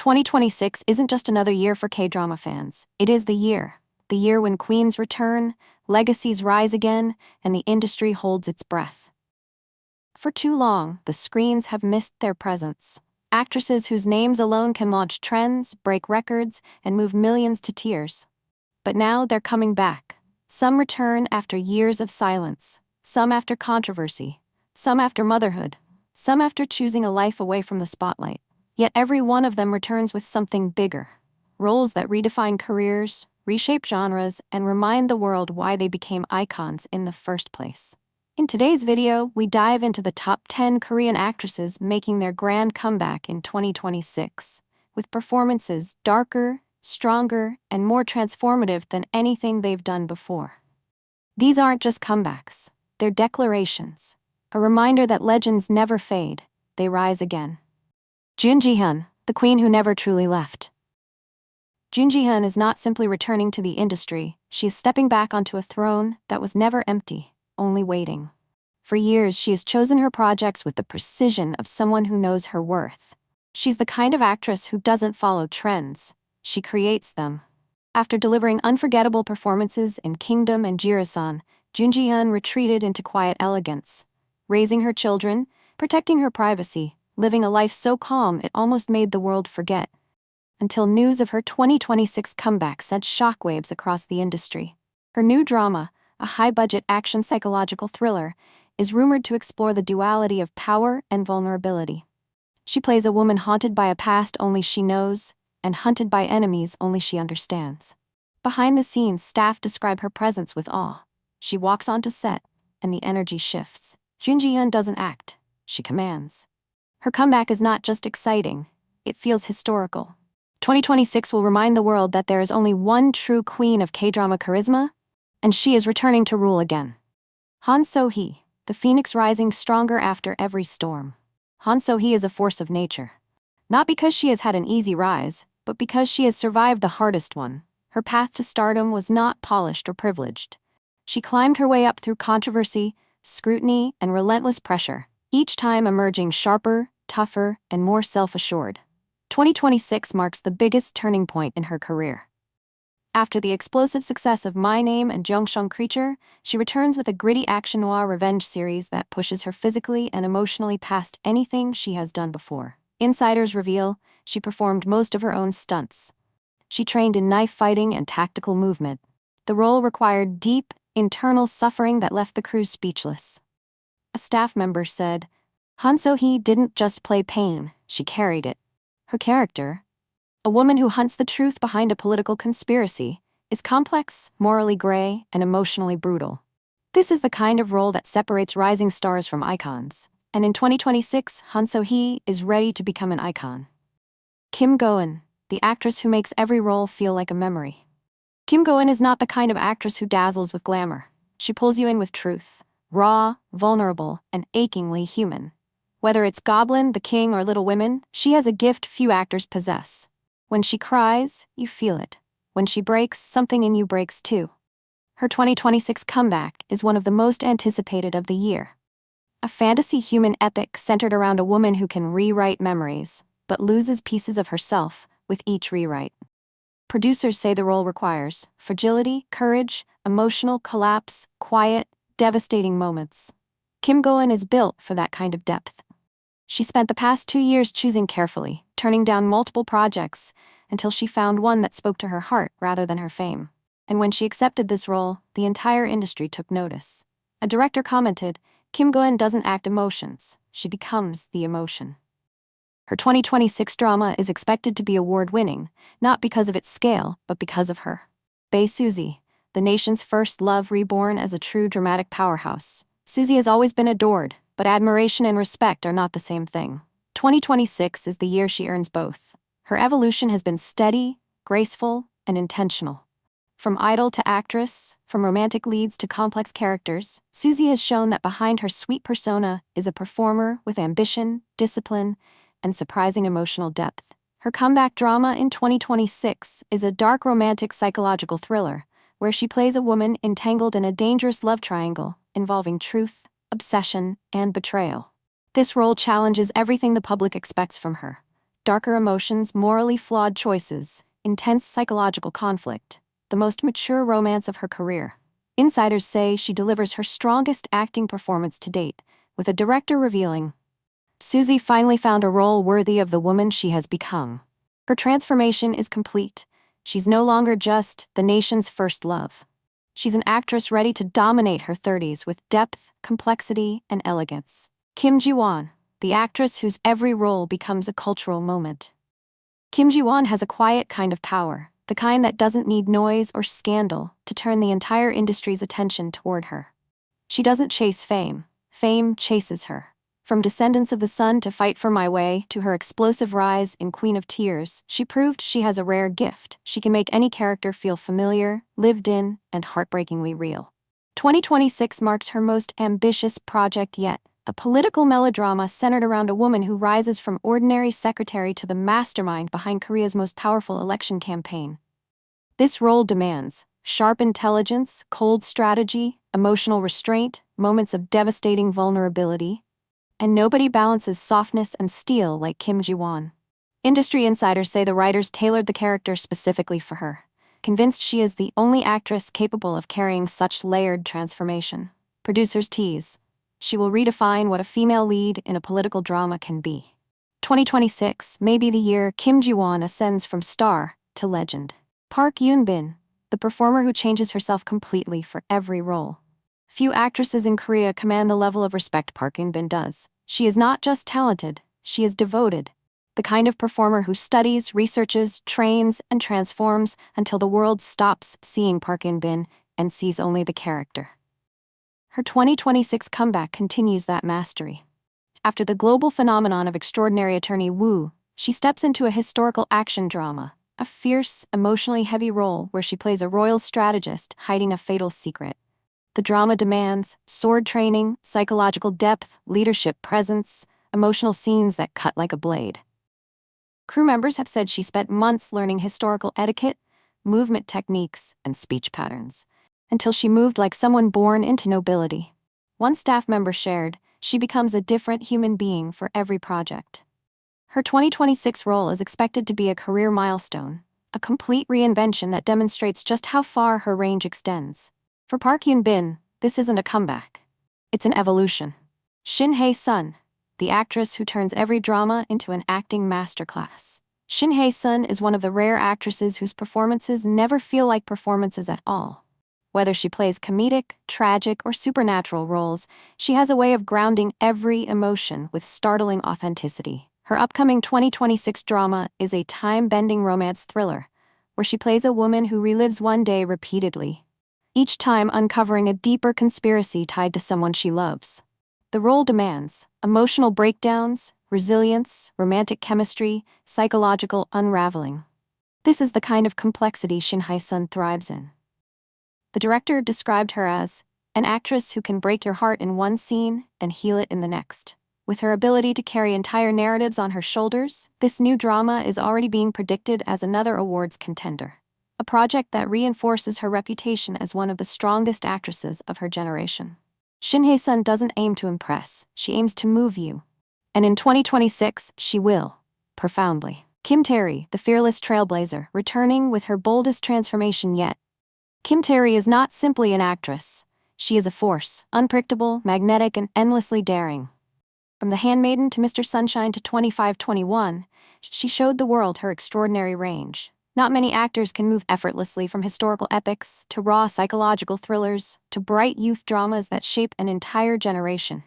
2026 isn't just another year for K-drama fans. It is the year when queens return, legacies rise again, and the industry holds its breath. For too long, the screens have missed their presence. Actresses whose names alone can launch trends, break records, and move millions to tears. But now they're coming back. Some return after years of silence, some after controversy, some after motherhood, some after choosing a life away from the spotlight. Yet every one of them returns with something bigger. Roles that redefine careers, reshape genres, and remind the world why they became icons in the first place. In today's video, we dive into the top 10 Korean actresses making their grand comeback in 2026, with performances darker, stronger, and more transformative than anything they've done before. These aren't just comebacks, they're declarations, a reminder that legends never fade, they rise again. Jun Ji-hyun, the queen who never truly left. Jun Ji-hyun is not simply returning to the industry, she is stepping back onto a throne that was never empty, only waiting. For years, she has chosen her projects with the precision of someone who knows her worth. She's the kind of actress who doesn't follow trends, she creates them. After delivering unforgettable performances in Kingdom and JI-HUYN, Jun Ji-hyun retreated into quiet elegance, raising her children, protecting her privacy, living a life so calm it almost made the world forget. Until news of her 2026 comeback sent shockwaves across the industry. Her new drama, a high-budget action psychological thriller, is rumored to explore the duality of power and vulnerability. She plays a woman haunted by a past only she knows, and hunted by enemies only she understands. Behind the scenes, staff describe her presence with awe. She walks onto set, and the energy shifts. Jun Ji-hyun doesn't act, she commands. Her comeback is not just exciting, it feels historical. 2026 will remind the world that there is only one true queen of K-drama charisma, and she is returning to rule again. SO-HEE, the phoenix rising stronger after every storm. SO-HEE is a force of nature. Not because she has had an easy rise, but because she has survived the hardest one. Her path to stardom was not polished or privileged. She climbed her way up through controversy, scrutiny, and relentless pressure, each time emerging sharper, tougher, and more self-assured. 2026 marks the biggest turning point in her career. After the explosive success of My Name and Jongseong Creature, she returns with a gritty action-noir revenge series that pushes her physically and emotionally past anything she has done before. Insiders reveal she performed most of her own stunts. She trained in knife fighting and tactical movement. The role required deep, internal suffering that left the crew speechless. A staff member said, "SO-HEE didn't just play pain, she carried it." Her character, a woman who hunts the truth behind a political conspiracy, is complex, morally gray, and emotionally brutal. This is the kind of role that separates rising stars from icons, and in 2026, SO-HEE is ready to become an icon. Kim Go-EUN, the actress who makes every role feel like a memory. Kim Go-EUN is not the kind of actress who dazzles with glamour. She pulls you in with truth, raw, vulnerable, and achingly human. Whether it's Goblin, The King, or Little Women, she has a gift few actors possess. When she cries, you feel it. When she breaks, something in you breaks too. Her 2026 comeback is one of the most anticipated of the year. A fantasy human epic centered around a woman who can rewrite memories, but loses pieces of herself with each rewrite. Producers say the role requires fragility, courage, emotional collapse, quiet, devastating moments. Kim Go-EUN is built for that kind of depth. She spent the past 2 years choosing carefully, turning down multiple projects, until she found one that spoke to her heart rather than her fame. And when she accepted this role, the entire industry took notice. A director commented, "Kim Go-EUN doesn't act emotions, she becomes the emotion." Her 2026 drama is expected to be award-winning, not because of its scale, but because of her. Bae Suzy, the nation's first love reborn as a true dramatic powerhouse. Suzy has always been adored, but admiration and respect are not the same thing. 2026 is the year she earns both. Her evolution has been steady, graceful, and intentional. From idol to actress, from romantic leads to complex characters, Suzy has shown that behind her sweet persona is a performer with ambition, discipline, and surprising emotional depth. Her comeback drama in 2026 is a dark romantic psychological thriller, where she plays a woman entangled in a dangerous love triangle involving truth, obsession, and betrayal. This role challenges everything the public expects from her. darker emotions, morally flawed choices, intense psychological conflict, the most mature romance of her career. Insiders say she delivers her strongest acting performance to date, with a director revealing, Suzy finally found a role worthy of the woman she has become. Her transformation is complete. She's no longer just the nation's first love. She's an actress ready to dominate her 30s with depth, complexity, and elegance. Kim Ji-won, the actress whose every role becomes a cultural moment. Kim Ji-won has a quiet kind of power, the kind that doesn't need noise or scandal to turn the entire industry's attention toward her. She doesn't chase fame. Fame chases her. From Descendants of the Sun to Fight for My Way to her explosive rise in Queen of Tears, she proved she has a rare gift. She can make any character feel familiar, lived in, and heartbreakingly real. 2026 marks her most ambitious project yet, a political melodrama centered around a woman who rises from ordinary secretary to the mastermind behind Korea's most powerful election campaign. This role demands sharp intelligence, cold strategy, emotional restraint, moments of devastating vulnerability, and nobody balances softness and steel like Kim Ji-won. Industry insiders say the writers tailored the character specifically for her, convinced she is the only actress capable of carrying such layered transformation. Producers tease, she will redefine what a female lead in a political drama can be. 2026 may be the year Kim Ji-won ascends from star to legend. Park Eun-bin, the performer who changes herself completely for every role. Few actresses in Korea command the level of respect Park Eun-bin does. She is not just talented, she is devoted. The kind of performer who studies, researches, trains, and transforms until the world stops seeing Park Eun-bin and sees only the character. Her 2026 comeback continues that mastery. After the global phenomenon of Extraordinary Attorney Woo, she steps into a historical action drama, a fierce, emotionally heavy role where she plays a royal strategist hiding a fatal secret. The drama demands sword training, psychological depth, leadership presence, emotional scenes that cut like a blade. Crew members have said she spent months learning historical etiquette, movement techniques, and speech patterns, until she moved like someone born into nobility. One staff member shared, she becomes a different human being for every project. Her 2026 role is expected to be a career milestone, a complete reinvention that demonstrates just how far her range extends. For Park Eun-bin, this isn't a comeback. It's an evolution. SHIN HYE-SUN, the actress who turns every drama into an acting masterclass. SHIN HYE-SUN is one of the rare actresses whose performances never feel like performances at all. Whether she plays comedic, tragic, or supernatural roles, she has a way of grounding every emotion with startling authenticity. Her upcoming 2026 drama is a time-bending romance thriller, where she plays a woman who relives one day repeatedly, each time uncovering a deeper conspiracy tied to someone she loves. The role demands emotional breakdowns, resilience, romantic chemistry, psychological unraveling. This is the kind of complexity SHIN HYE-SUN thrives in. The director described her as an actress who can break your heart in one scene and heal it in the next. With her ability to carry entire narratives on her shoulders, this new drama is already being predicted as another awards contender, a project that reinforces her reputation as one of the strongest actresses of her generation. SHIN HYE-SUN doesn't aim to impress, she aims to move you. And in 2026, she will, profoundly. Kim Tae-RI, the fearless trailblazer, returning with her boldest transformation yet. Kim Tae-RI is not simply an actress, she is a force, unpredictable, magnetic, and endlessly daring. From The Handmaiden to Mr. Sunshine to 2521, she showed the world her extraordinary range. Not many actors can move effortlessly from historical epics to raw psychological thrillers to bright youth dramas that shape an entire generation.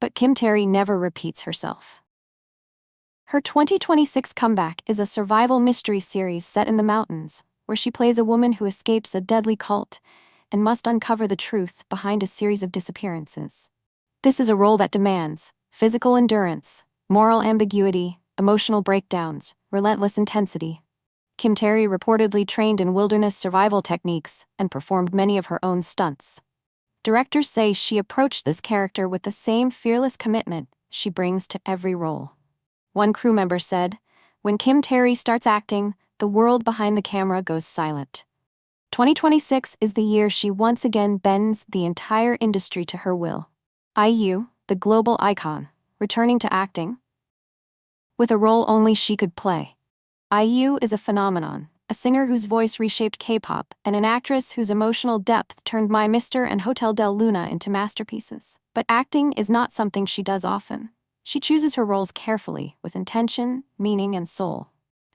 But Kim Tae-RI never repeats herself. Her 2026 comeback is a survival mystery series set in the mountains, where she plays a woman who escapes a deadly cult and must uncover the truth behind a series of disappearances. This is a role that demands physical endurance, moral ambiguity, emotional breakdowns, relentless intensity. Kim Tae-RI reportedly trained in wilderness survival techniques and performed many of her own stunts. Directors say she approached this character with the same fearless commitment she brings to every role. One crew member said, "When Kim Tae-RI starts acting, the world behind the camera goes silent." 2026 is the year she once again bends the entire industry to her will. IU, the global icon, returning to acting. with a role only she could play. IU is a phenomenon, a singer whose voice reshaped K-pop, and an actress whose emotional depth turned My Mister and Hotel del Luna into masterpieces. But acting is not something she does often. She chooses her roles carefully, with intention, meaning, and soul.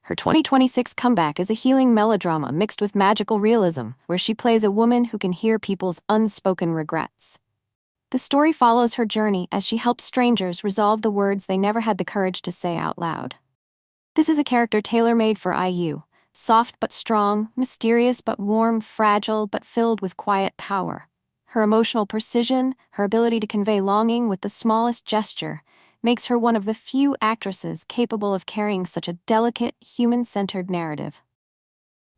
Her 2026 comeback is a healing melodrama mixed with magical realism, where she plays a woman who can hear people's unspoken regrets. The story follows her journey as she helps strangers resolve the words they never had the courage to say out loud. This is a character tailor-made for IU, soft but strong, mysterious but warm, fragile but filled with quiet power. Her emotional precision, her ability to convey longing with the smallest gesture, makes her one of the few actresses capable of carrying such a delicate, human-centered narrative.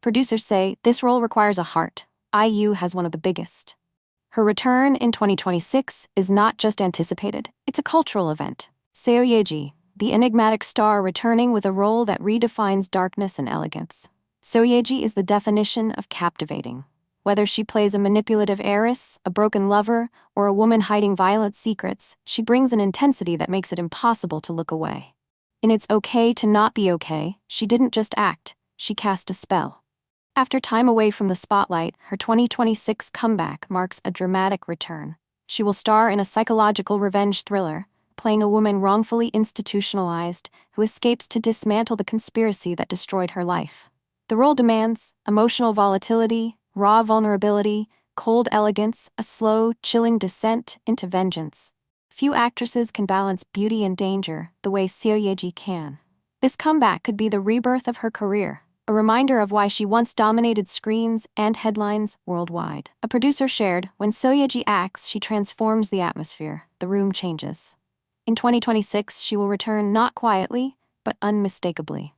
Producers say this role requires a heart. IU has one of the biggest. Her return in 2026 is not just anticipated, it's a cultural event. SO-HEE, the enigmatic star returning with a role that redefines darkness and elegance. SO-HEE is the definition of captivating. Whether she plays a manipulative heiress, a broken lover, or a woman hiding violent secrets, she brings an intensity that makes it impossible to look away. In It's Okay to Not Be Okay, she didn't just act, she cast a spell. After time away from the spotlight, her 2026 comeback marks a dramatic return. She will star in a psychological revenge thriller, playing a woman wrongfully institutionalized who escapes to dismantle the conspiracy that destroyed her life. The role demands emotional volatility, raw vulnerability, cold elegance, a slow, chilling descent into vengeance. Few actresses can balance beauty and danger the way SO-HEE can. This comeback could be the rebirth of her career, a reminder of why she once dominated screens and headlines worldwide. A producer shared, when SO-HEE acts, she transforms the atmosphere, the room changes. In 2026, she will return not quietly, but unmistakably.